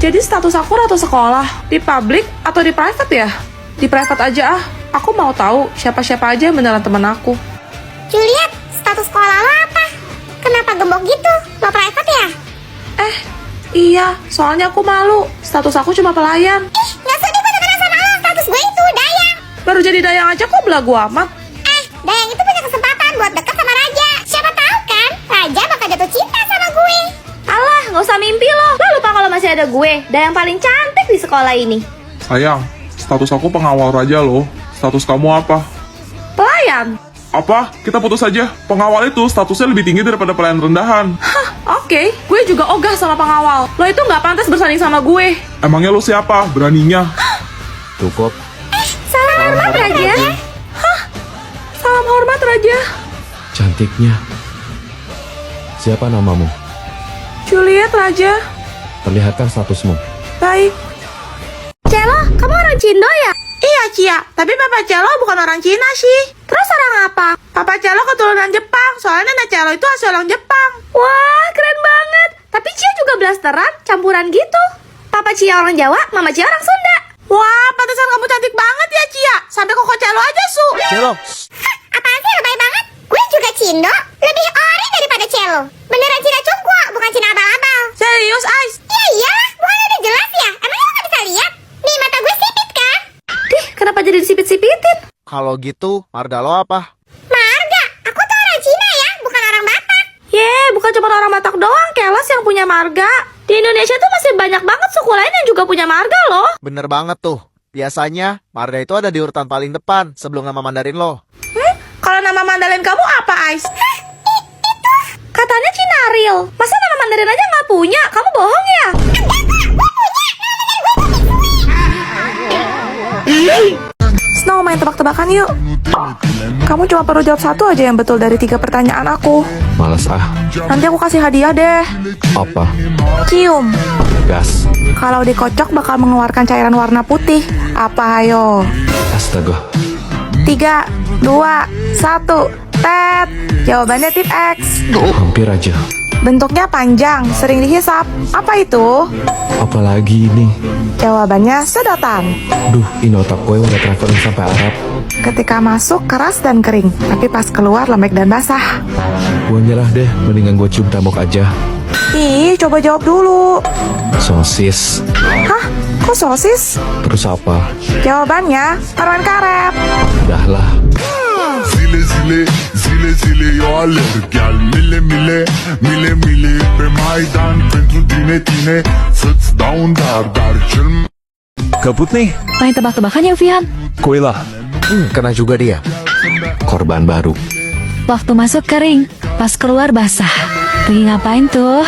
Jadi status aku ratu sekolah, di public atau di private ya? Di private aja ah, aku mau tahu siapa-siapa aja yang beneran temen aku. Juliet, status sekolah lo apa? Kenapa gembok gitu? Lo private ya? Iya, soalnya aku malu, status aku cuma pelayan. Ih, gak sudi gue temenan sama lo, status gue itu Dayang. Baru jadi Dayang aja kok belagu amat. Dayang itu punya kesempatan buat deket sama Raja. Siapa tahu kan, Raja bakal jatuh cinta sama gue. Alah, nggak usah mimpi lo. Lo lupa kalau masih ada gue, yang paling cantik di sekolah ini. Sayang, status aku pengawal raja loh. Status kamu apa? Pelayan? Apa? Kita putus aja. Pengawal itu statusnya lebih tinggi daripada pelayan rendahan. Oke, gue juga ogah sama pengawal. Lo itu nggak pantas bersanding sama gue. Emangnya lo siapa? Beraninya? Cukup. Salam hormat Raja. Salam hormat, Raja. Cantiknya. Siapa namamu? Juliet, Raja. Perlihatkan statusmu. Baik. Celo, kamu orang Cindo ya? Iya, Cia. Tapi Papa Celo bukan orang Cina sih. Terus orang apa? Papa Celo keturunan Jepang. Soalnya nenek Celo itu asli orang Jepang. Wah, keren banget. Tapi Cia juga blasteran, campuran gitu. Papa Cia orang Jawa, Mama Cia orang Sunda. Wah, pantesan kamu cantik banget ya, Cia. Sampai koko Celo aja, Su. Celo. Apaan sih lebay banget? Gue juga Cindo, lebih ori daripada Celo. Beneran Cina Cungkwa, bukan Cina abal-abal. Serius, Ais? Ya iyalah, bukan udah jelas ya? Emangnya lo gak bisa lihat? Nih mata gue sipit kan? Dih, kenapa jadi disipit-sipitin? Kalau gitu, marga lo apa? Marga, aku tuh orang Cina ya, bukan orang Batak. Bukan cuma orang Batak doang, Keles yang punya marga. Di Indonesia tuh masih banyak banget suku lain yang juga punya marga loh. Bener banget tuh. Biasanya, marga itu ada di urutan paling depan sebelum nama Mandarin lo. Kalau nama Mandarin kamu apa, Ais? Katanya Cinaril. Masa nama Mandarin aja nggak punya? Kamu bohong ya? Snow, main tebak-tebakan yuk. Kamu cuma perlu jawab satu aja yang betul dari 3 pertanyaan aku. Males ah. Nanti aku kasih hadiah deh. Apa? Cium. Gas. Kalau dikocok bakal mengeluarkan cairan warna putih. Apa ayo? Astaga. 3, 2, 1. Tet. Jawabannya tip X. Hampir aja. Bentuknya panjang, sering dihisap. Apa itu? Apalagi ini? Jawabannya sedotan. Duh, ini otak gue udah traveling sampai Arab. Ketika masuk keras dan kering, tapi pas keluar lembek dan basah. Gue nyerah deh, mendingan gue cium tembok aja. Ih, coba jawab dulu. Sosis. Hah? Kok sosis? Terus apa? Jawabannya permen karet. Udah lah. Zile zile, zile zile, eu alerg Iar mile mile, mile mile Pe Maidan pentru tine, tine Să-ți dau un dar cel Gabut nih, Main tebak-tebakan ya, Vian. gue lah. Kena juga dia. Korban baru. Waktu masuk kering, pas keluar basah. Pergi ngapain tuh?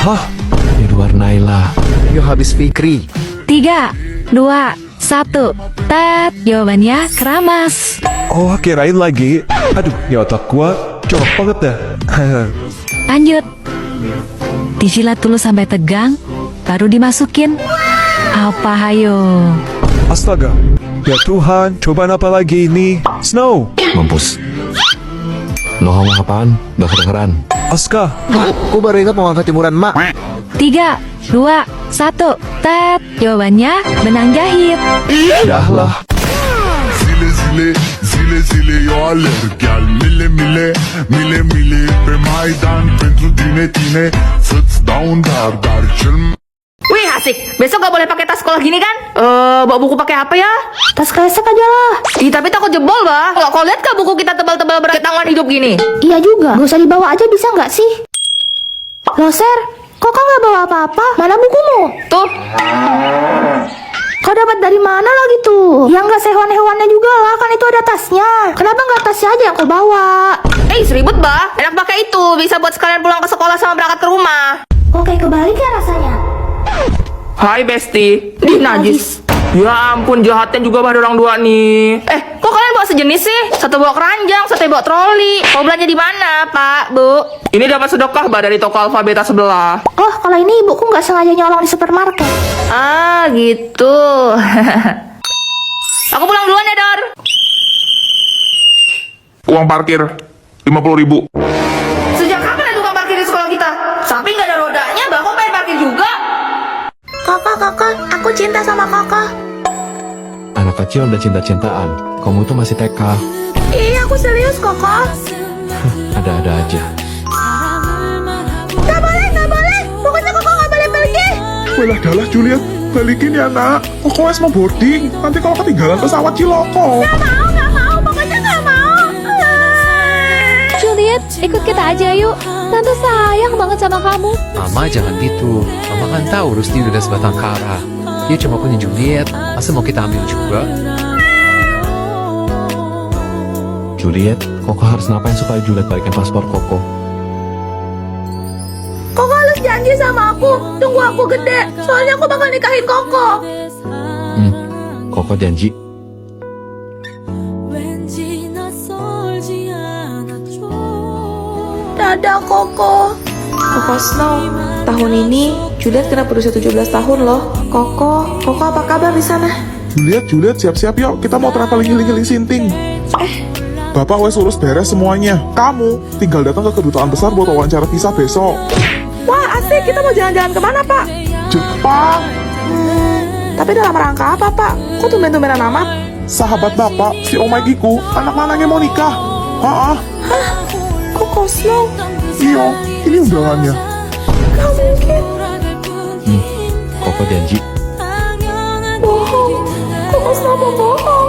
Hah? Edward Naila. Yuk habis Fikri. 3, 2, 1. Tet, jawabannya keramas. Oh, kirain lagi. Aduh, ini otak gua jorok banget dah. Lanjut. Dijilat dulu sampai tegang, baru dimasukin. Apa hayo? Astaga. Ya Tuhan, cobaan apa lagi ini? Snow. Mampus. Lo ngomong apaan? Gak kedengeran. Aska. Gue baru ingat mau angkat jemuran mak. 3, 2, 1. Tet, jawabannya benang jahit. Udah lah. Zile zile, zile zile, eu alerg Iar mile mile, mile mile Pe Maidan pentru tine, tine Să-ți dau un dar cel Wih, asik. Besok gak boleh pakai tas sekolah gini kan? Bawa buku pakai apa ya? Tas kresek aja lah. Ih, tapi takut jebol, bah. Kau lihat gak buku kita tebal-tebal berat tangan hidup gini? Iya juga. Gak usah dibawa aja bisa nggak sih? Loser, kok kau nggak bawa apa-apa? Mana bukumu? Tuh. Kau dapat dari mana lagi tuh? Ya nggak sehewan-hewannya juga lah, kan itu ada tasnya. Kenapa nggak tasnya aja yang kau bawa? Ribet, bah. Enak pakai itu. Bisa buat sekalian pulang ke sekolah sama berangkat ke rumah. Kok kayak kebalik ya rasanya? Hai, Besti. Najis. Ya ampun, jahatnya juga bah orang dua nih. Kok kalian bawa sejenis sih? Satu bawa keranjang, satu bawa troli. Mau belanja di mana, Pak, Bu? Ini dapat sedekah, bah, dari toko Alfabeta sebelah. Oh, kalau ini ibuku nggak sengaja nyolong di supermarket. Ah, gitu. Aku pulang duluan ya, Dor. Uang parkir 50.000. Sejak kapan ada tukang parkir di sekolah kita? Samping nggak ada rodanya, bah, kok pengen parkir juga? cinta sama Koko. Anak kecil udah cinta-cintaan. Kamu tuh masih TK. Iya, aku serius, Koko. Ada-ada aja. Gak boleh. Pokoknya Koko gak boleh pergi. Walah dalah Juliet, balikin ya nak. Koko wes mau boarding. Nanti kalau ketinggalan pesawat ciloko. Gak mau. Pokoknya gak mau. Juliet, ikut kita aja yuk. Tante sayang banget sama kamu. Mama jangan gitu. Mama kan tahu Rusty udah sebatang kara. Dia cuma punya Juliet. Masa mau kita ambil juga? Juliet, Koko harus ngapain supaya Juliet balikin paspor Koko? Koko harus janji sama aku. Tunggu aku gede. Soalnya aku bakal nikahin Koko. Koko janji. Dadah, Koko. Koko Snow, tahun ini Juliet kena berusia 17 tahun loh. Koko apa kabar di sana? Juliet, siap-siap yuk. Kita mau traveling healing Sinting. Bapak wes urus beres semuanya. Kamu tinggal datang ke kedutaan besar buat wawancara visa besok. Wah, asik. Kita mau jalan-jalan kemana, Pak? Jepang. Tapi dalam rangka apa, Pak? Kok tumben-tumbenan amat? Sahabat bapak, si Omegiku, anak mananya mau nikah. Koko Snow? Iya, ini undangannya. Gak mungkin. Koko janji. Bohong. Koko Snow mau bohong.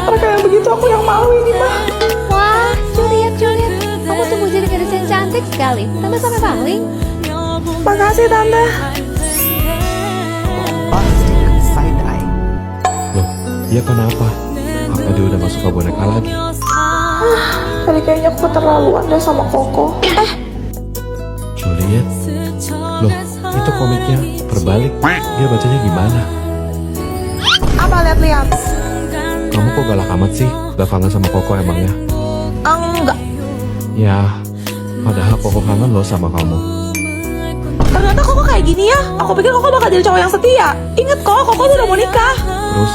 Mereka yang begitu, aku yang malu ini mah. Wah, Juliet. Kamu tumbuh jadi gadis yang cantik sekali. Tante sampai paling. Makasih, Tante. Loh, dia kenapa? Apa dia udah masuk ke boneka lagi? Kali kayaknya aku keterlaluan deh sama Koko. Juliet? Loh, itu komiknya terbalik. Dia bacanya gimana? Apa lihat-lihat? Kamu kok galak amat sih? Gak kangen sama Koko emangnya? Enggak. Ya, padahal Koko kangen loh sama kamu. Ternyata Koko kayak gini ya. Aku pikir Koko bakal jadi cowok yang setia. Ingat kok, Koko tuh udah mau nikah. Terus,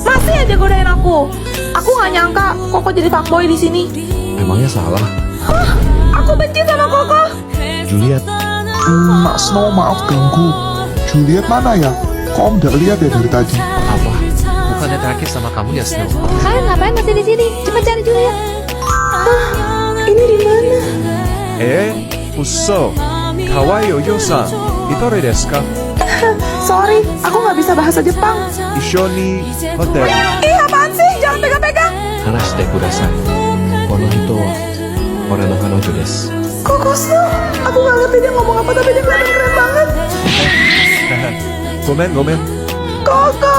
Masih aja godain aku. Aku nggak nyangka Koko jadi fuckboy di sini. emangnya salah? Aku benci sama Koko. Juliet, Mak Snow, maaf ganggu. Juliet mana ya? Kok om gak lihat ya dari tadi? Apa? Bukannya terakhir sama kamu ya, Snow? Kalian ngapain masih di sini? Cepat cari Juliet. Ini di mana? Uso. Kawaii Oyo-san. Itore desu ka? Sorry, aku nggak bisa bahasa Jepang. Ishoni hotel. Ih, apaan sih? Jangan pegang-pegang. Hanashi de kudasai. Kono hito wa ore no kanojo desu. Koko Snow. Aku nggak ngerti dia ngomong apa, tapi dia kelihatan keren banget. Gomen. Koko.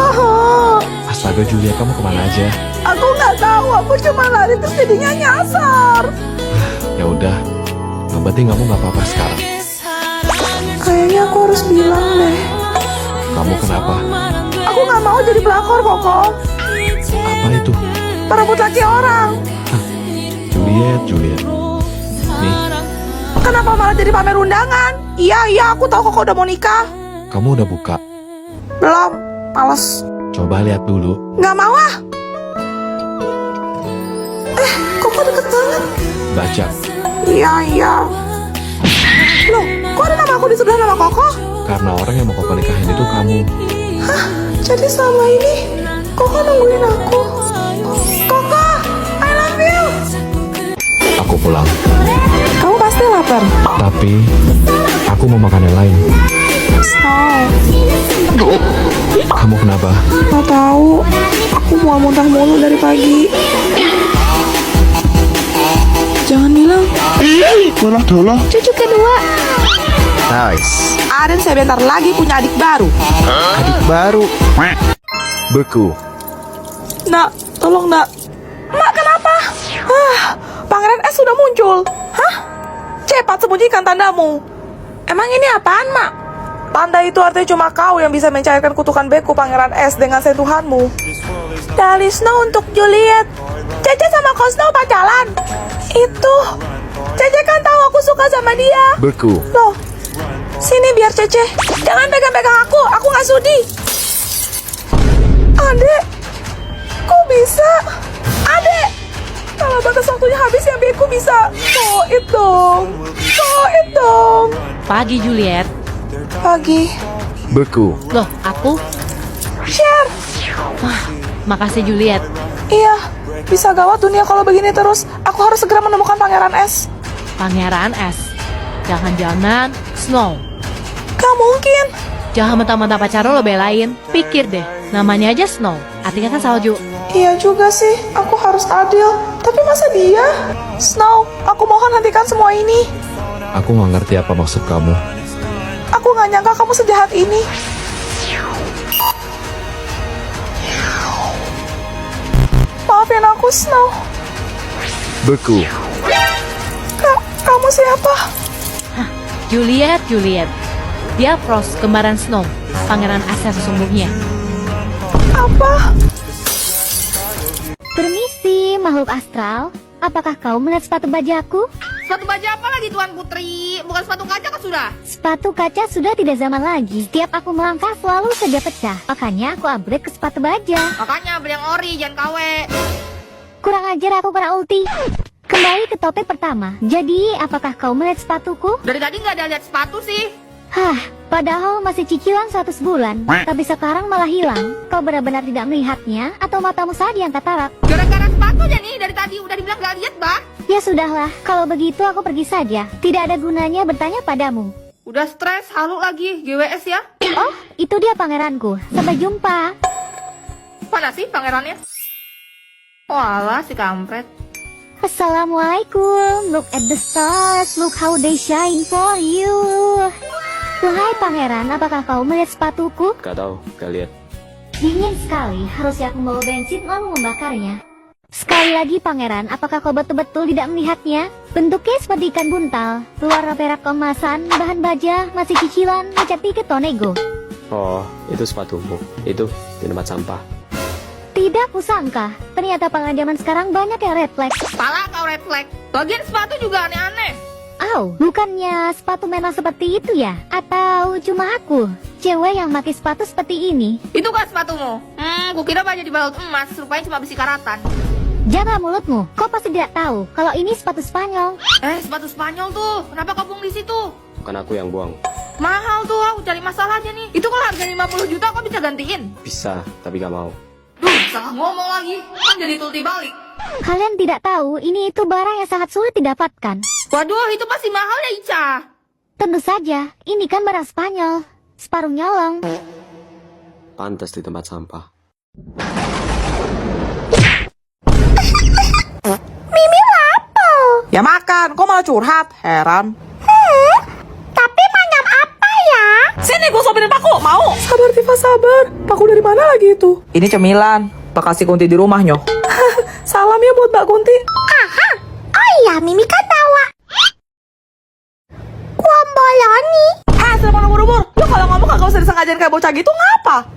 Astaga Juliet, kamu kemana aja? Aku nggak tahu. Aku cuma lari terus jadinya nyasar. Ya udah, yang penting kamu nggak apa-apa sekarang. Kayaknya aku harus bilang deh. Kamu kenapa? Aku nggak mau jadi pelakor, Koko. Apa itu? Perebut laki orang. Juliet. Nih, Kenapa malah jadi pamer undangan? Iya, aku tahu Koko udah mau nikah. kamu udah buka. Belum, males. Coba lihat dulu. Nggak mau ah. Koko deket banget. Baca. Iya. Loh, kok ada nama aku di sebelah nama Koko? Karena orang yang mau Koko nikahin itu kamu. Jadi selama ini Koko nungguin aku. Koko, I love you. Aku pulang. Kamu pasti lapar. Tapi, aku mau makan yang lain. Kamu kenapa? Nggak tahu. Aku muntah mulu dari pagi. Jangan bilang. Walah dalah. Cucu kedua. Nice. Aden saya bentar lagi punya adik baru. Adik baru. Beku. Nak, tolong nak. Mak, kenapa? Pangeran S sudah muncul. Hah? Cepat sembunyikan tandamu. Emang ini apaan, Mak? Tanda itu artinya cuma kau yang bisa mencairkan kutukan beku Pangeran S dengan sentuhanmu. Dari Snow untuk Juliet. Caca sama Ko Snow pacaran. Itu. Cece kan tahu aku suka sama dia. Beku. Loh, sini biar Cece. Jangan pegang-pegang aku nggak sudi. Adek, kok bisa? Adek, kalau batas waktunya habis yang Beku bisa. Koit dong. Pagi, Juliet. Pagi. Beku. Loh, aku? Share. Makasih, Juliet. Iya, bisa gawat dunia kalau begini terus. Aku harus segera menemukan Pangeran S. Pangeran S. Jangan-jangan Snow. Gak mungkin. Jangan mentah-mentah pacar lo belain. Pikir deh, namanya aja Snow. Artinya kan salju. Iya juga sih, aku harus adil. Tapi masa dia? Snow, aku mohon hentikan semua ini. Aku nggak ngerti apa maksud kamu. Aku gak nyangka kamu sejahat ini. Maafin aku, Snow. Beku. Kamu siapa? Juliet. Dia Frost, kembaran Snow. Pangeran S yang sesungguhnya. Apa? Permisi, makhluk astral. Apakah kau melihat sepatu bajaku? Sepatu baja apa lagi Tuan Putri? Bukan sepatu kaca kan sudah? Sepatu kaca sudah tidak zaman lagi. Setiap aku melangkah selalu saja pecah. Makanya aku upgrade ke sepatu baja. Makanya beli yang ori, jangan KW. Kurang ajar aku kena ulti. Kembali ke topik pertama. Jadi, apakah kau melihat sepatuku? Dari tadi nggak ada lihat sepatu sih. Hah, padahal masih cicilan 100 bulan. Tapi sekarang malah hilang. Kau benar-benar tidak melihatnya? Atau matamu saja yang katarak? Gara-gara sepatu aja nih, dari tadi udah dibilang nggak lihat, Bang. Ya sudahlah, kalau begitu aku pergi saja. Tidak ada gunanya bertanya padamu. Udah stres, halu lagi, GWS ya. Oh, itu dia pangeranku. Sampai jumpa. Mana sih pangerannya? Walah, si kampret. Assalamualaikum. Look at the stars. Look how they shine for you. Wahai pangeran, apakah kau melihat sepatuku? Gak tahu, gak lihat. Dingin sekali. Harusnya aku membawa bensin lalu membakarnya. Sekali lagi pangeran, apakah kau betul-betul tidak melihatnya? Bentuknya seperti ikan buntal. Luar perak kemasan, bahan baja, masih cicilan, ngecat tiket Tonego. Oh, itu sepatumu. Itu di tempat sampah. Tidak kusangka, ternyata pangeran zaman sekarang banyak yang red flag. Pala kau red flag. Bagian sepatu juga aneh-aneh. Au, bukannya sepatu memang seperti itu ya? Atau cuma aku, cewek yang pakai sepatu seperti ini? Itu kan sepatumu. Kukira baju dibalut emas, rupanya cuma besi karatan. Jaga mulutmu, kau pasti tidak tahu kalau ini sepatu Spanyol. Sepatu Spanyol tuh. Kenapa kau buang di situ? Bukan aku yang buang. Mahal tuh, aku cari masalah aja nih. Itu kalau harga 50 juta kau bisa gantiin. Bisa, tapi gak mau. Duh, salah ngomong lagi. Kan jadi tulti balik. Kalian tidak tahu, ini itu barang yang sangat sulit didapatkan. Waduh, itu pasti mahal ya Ica. Tentu saja, ini kan barang Spanyol. Separuh nyolong. Pantas di tempat sampah. Mimi lapar. Ya makan, kok malah curhat? Heran. Tapi macam apa ya? Sini gue sopirin paku, mau? Sabar Tifa, sabar. Paku dari mana lagi itu? Ini cemilan, bekas si Kunti di rumahnya. Salam ya buat Mbak Kunti. Aha. Oh iya, Mimi kan bawa. Kuamboloni. Selama umur-umur, lu kalau ngomong kagak usah disengajain kayak bocah gitu, ngapa?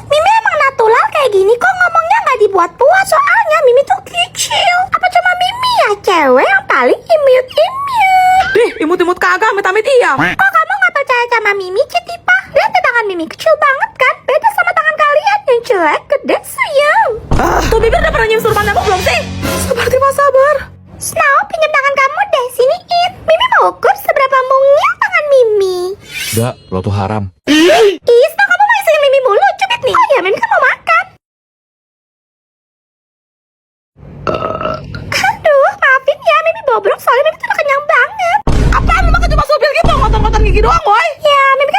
Mimi emang natural kayak gini kok, ngomongnya nggak dibuat-buat. Soalnya Mimi tuh kecil. Apa cuma Mimi ya cewek yang paling imut-imut? Dih, imut-imut kagak, amit-amit iya. Kok kamu nggak percaya sama Mimi, Citipa? Lihat tuh tangan Mimi kecil banget kan? Beda sama tangan kalian yang jelek, gede, sayang. Tuh bibir udah pernah nyium surpan aku belum sih? Sabar Tifa, sabar. Snow, pinjam tangan kamu deh, siniin. Mimi mau ukur seberapa mungil tangan Mimi. Enggak, lo tuh haram. Ih, Snow, kamu mau isiin Mimi mulu, cubit nih. Oh ya, Mimi kan mau makan. Aduh, maafin ya, Mimi bobrok soalnya Mimi tuh udah kenyang banget. Apaan lu makan cuma supil gitu, ngotor-ngotor gigi doang, woy? Ya, Mimi